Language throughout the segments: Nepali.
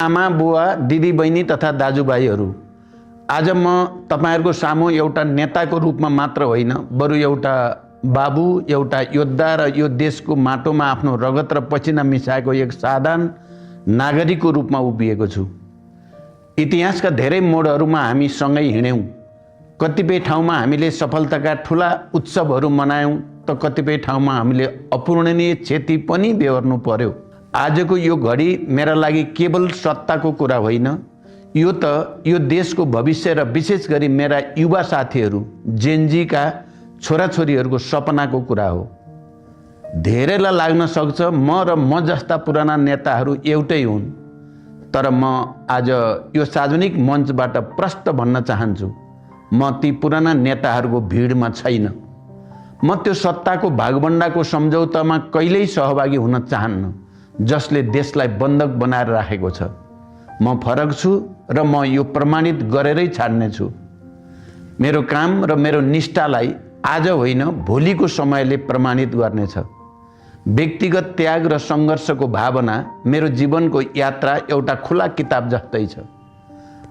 आमा बुवा दिदी बहिनी तथा दाजुभाइहरू, आज म तपाईहरुको सामु एउटा नेताको रूपमा मात्र होइन, बरु एउटा बाबु, एउटा योद्धा र यो देशको माटोमा आफ्नो रगत र पसिना मिसाएको एक साधारण नागरिकको रूपमा उभिएको छु। इतिहासका धेरै मोडहरूमा हामी सँगै हिँड्यौं। कतिपय ठाउँमा हामीले सफलताका ठूला उत्सवहरू मनायौं, त कतिपय ठाउँमा हामीले अपूरणीय क्षति पनि बेहोर्नु पर्यो। आजको यो घडी मेरा लागि केवल सत्ताको कुरा होइन, यो देशको भविष्य र विशेष गरी मेरा युवा साथीहरू जेनजीका छोराछोरीहरूको सपनाको कुरा हो। धेरैलाई लाग्न सक्छ म जस्ता पुराना नेताहरू एउटै हुन्, तर म आज यो सार्वजनिक मञ्चबाट प्रष्ट भन्न चाहन्छु, म ती पुराना नेताहरूको भिडमा छैन। म त्यो सत्ताको भागबण्डाको सम्झौतामा कहिल्यै सहभागी हुन चाहन्न जसले देशलाई बन्धक बनाएर राखेको छ। म फरक छु र म यो प्रमाणित गरेरै छाड्ने छु। मेरो काम र मेरो निष्ठालाई आज होइन भोलिको समयले प्रमाणित गर्नेछ। व्यक्तिगत त्याग र सङ्घर्षको भावना मेरो जीवनको यात्रा एउटा खुला किताब जस्तै छ।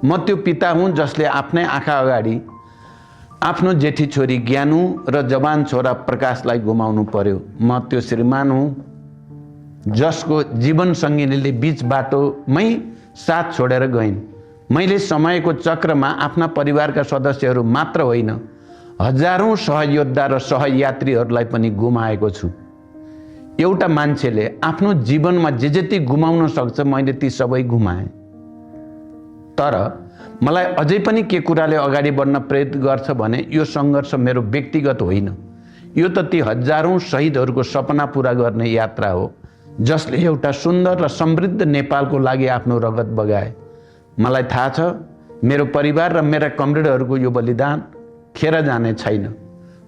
म त्यो पिता हुँ जसले आफ्नै आँखा अगाडि आफ्नो जेठी छोरी ज्ञानु र जवान छोरा प्रकाशलाई गुमाउनु पर्यो। म त्यो श्रीमान हुँ जसको जीवन सङ्गिनीले बीच बाटोमै साथ छोडेर गइन्। मैले समयको चक्रमा आफ्ना परिवारका सदस्यहरू मात्र होइन, हजारौं सहयोद्धा र सहयात्रीहरूलाई पनि गुमाएको छु। एउटा मान्छेले आफ्नो जीवनमा जे जति गुमाउन सक्छ मैले ती सबै गुमाएँ। तर मलाई अझै पनि के कुराले अगाडि बढ्न प्रेरित गर्छ भने यो सङ्घर्ष मेरो व्यक्तिगत होइन, यो त ती हजारौं शहीदहरूको सपना पूरा गर्ने यात्रा हो जसले एउटा सुन्दर र समृद्ध नेपालको लागि आफ्नो रगत बगाए। मलाई थाहा छ मेरो परिवार र मेरा कमरेडहरूको यो बलिदान खेर जाने छैन।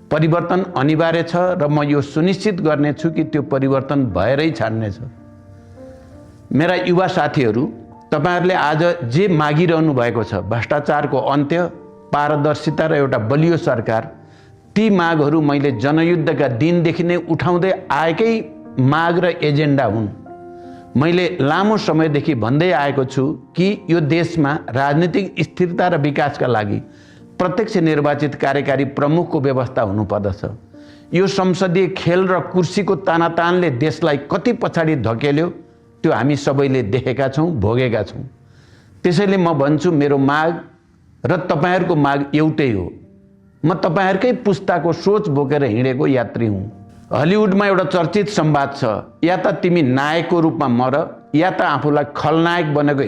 परिवर्तन अनिवार्य छ र म यो सुनिश्चित गर्नेछु कि त्यो परिवर्तन भएरै छाड्नेछ। मेरा युवा साथीहरू, तपाईहरुले आज जे मागिरहनु भएको छ, भ्रष्टाचारको अन्त्य, पारदर्शिता र एउटा बलियो सरकार, ती मागहरू मैले जनयुद्धका दिनदेखि नै उठाउँदै आएकै माग र एजेन्डा हुन्। मैले लामो समयदेखि भन्दै आएको छु कि यो देशमा राजनीतिक स्थिरता र विकासका लागि प्रत्यक्ष निर्वाचित कार्यकारी प्रमुखको व्यवस्था हुनुपर्दछ। यो संसदीय खेल र कुर्सीको तानातानले देशलाई कति पछाडि धकेल्यो त्यो हामी सबैले देखेका छौं, भोगेका छौं। त्यसैले म भन्छु मेरो माग र तपाईहरुको माग एउटै हो। म तपाईहरुकै पुस्ताको सोच बोकेर हिँडेको यात्री हुँ। हलिउडमा एउटा चर्चित संवाद छ, या त तिमी नायकको रूपमा मर, या त आफूलाई खलनायक बनेको